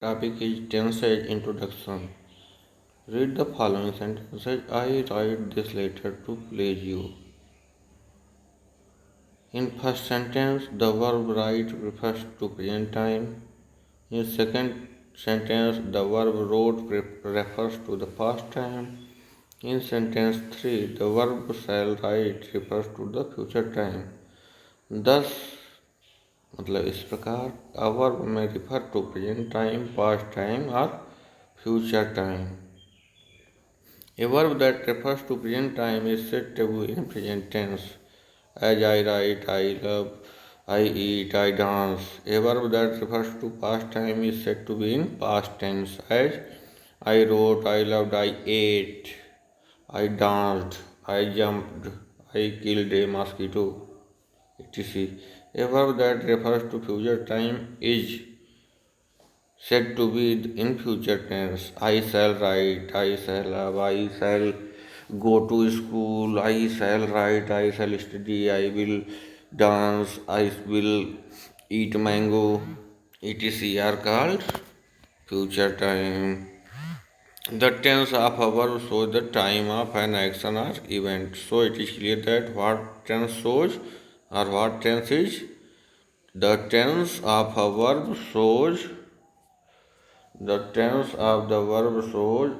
Topic is tenses introduction. Read the following sentences. I write this letter to please you. In first sentence, the verb write refers to present time. In second sentence, the verb wrote refers to the past time. In sentence 3, the verb shall write refers to the future time. Thus, मतलब इस प्रकार a verb may refer to present time, past time or future time. A verb that refers to present time is said to be in present tense, as I write, I love, I eat, I dance. A verb that refers to past time is said to be in past tense, as I wrote, I loved, I ate, I danced, I jumped, I killed a mosquito, etc. A verb that refers to future time is said to be in future tense. I shall write, I shall have, I shall go to school, I shall write, I shall study, I will dance, I will eat mango, etc. are called future time. The tense of a verb shows the time of an action or event. So it is clear that what tense shows or what tense is. The tense of a verb shows the tense of the verb shows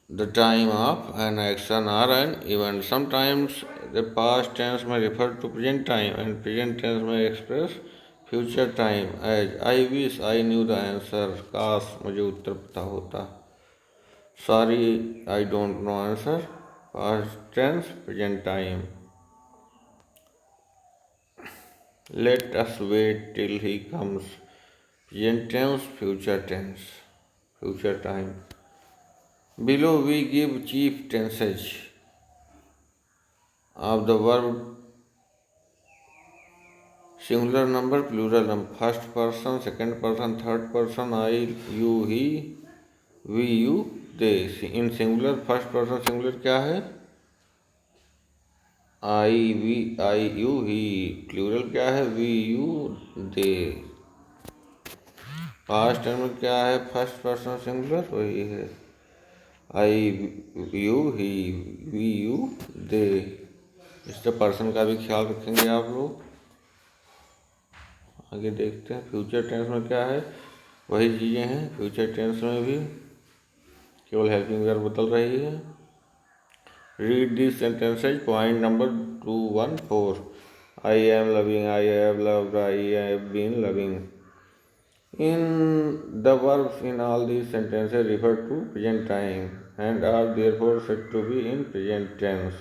the time of an action or an event. Sometimes the past tense may refer to present time and present tense may express future time, as I wish I knew the answer. काश मुझे उत्तर पता होता. Sorry, I don't know answer. Past tense, present time. Let us wait till he comes. Present tense, future tense, future time. Below we give chief tenses of the verb singular number, plural number, first person, second person, third person, I, you, he, we, you, they. In singular, first person singular क्या है? I, we, I, you, he. Plural क्या है? We, you, they. Past time में क्या है? First person singular वही है आई, you, he, we, you, दे. इससे पर्सन का भी ख्याल रखेंगे आप लोग. आगे देखते हैं. फ्यूचर टेंस में क्या है? वही चीज़ें हैं. फ्यूचर टेंस में भी केवल हेल्पिंग वर्ब बदल रही है. Read this sentences. Point number 214. I am loving, I have loved, I have been loving. In the verbs in all these sentences refer to present time and are therefore said to be in present tense.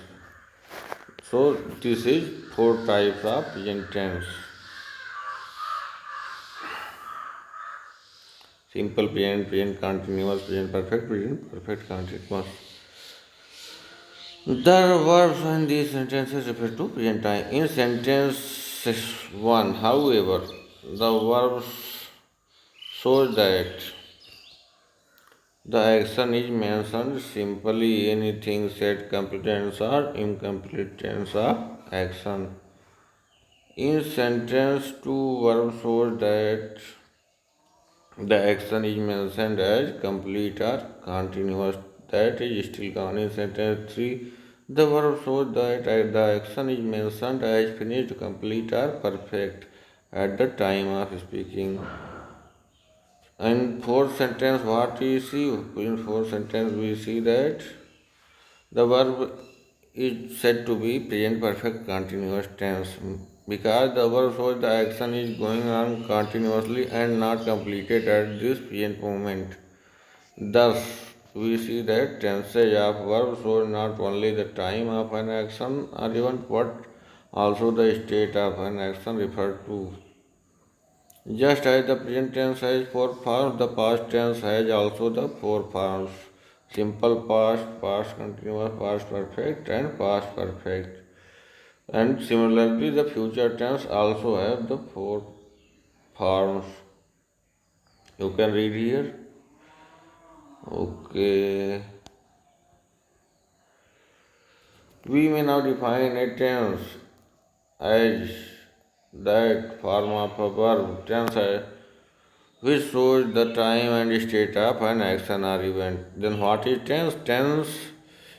So this is 4 types of present tense. Simple present, present continuous, present perfect continuous. The verbs in these sentences refer to present time. In sentence 1, however, the verbs shows that the action is mentioned simply. Anything said complete tense or incomplete tense of action. In sentence 2, verb shows that the action is mentioned as complete or continuous. That is still gone. In sentence 3, the verb shows that the action is mentioned as finished, complete or perfect at the time of speaking. In fourth sentence, what we see? In fourth sentence, we see that the verb is said to be present perfect continuous tense because the verb shows the action is going on continuously and not completed at this present moment. Thus, we see that tenses of verb show not only the time of an action or event but also the state of an action referred to. Just as the present tense has 4 forms, the past tense has also the 4 forms: simple past, past continuous, past perfect, and past perfect. And similarly, the future tense also have the 4 forms. You can read here. Okay. We may now define a tense as that form of a verb. Tense which shows the time and state of an action or event. Then what is tense? Tense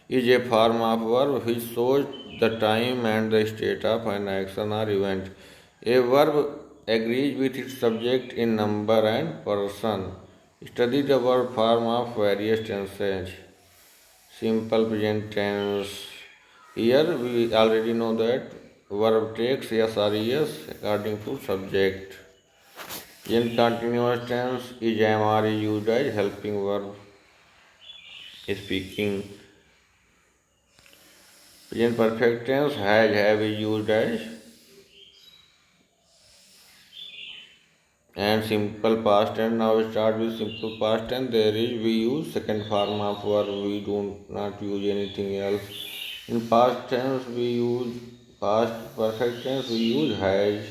is a form of verb which shows the time and the state of an action or event. A verb agrees with its subject in number and person. Study the verb form of various tenses. Simple present tense. Here we already know that verb takes yes or yes according to subject. In continuous tense, is am or is used as helping verb. Speaking. Present perfect tense, has, have is used as. And simple past tense. Now we start with simple past tense. There is we use second form of verb. We do not use anything else. In past tense we use past perfect tense. We use has.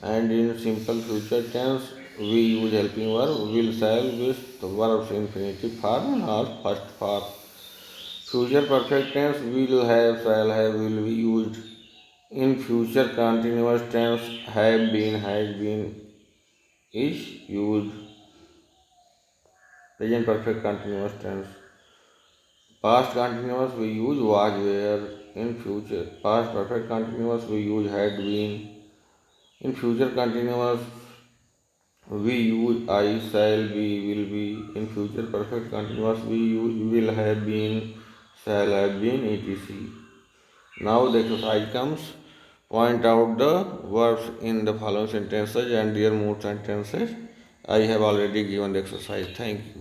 And in simple future tense we use helping verb will, shall with the verb's infinitive form or first form. Future perfect tense will have, shall have, will be used. In future continuous tense have been, has been is used. Present perfect continuous tense. Past continuous we use was, were. In future past perfect continuous we use had been. In future continuous we use I, shall be, will be. In future perfect continuous we use will have been, shall have been, etc. Now the exercise comes. Point out the verbs in the following sentences and their mood sentences. I have already given the exercise. Thank you.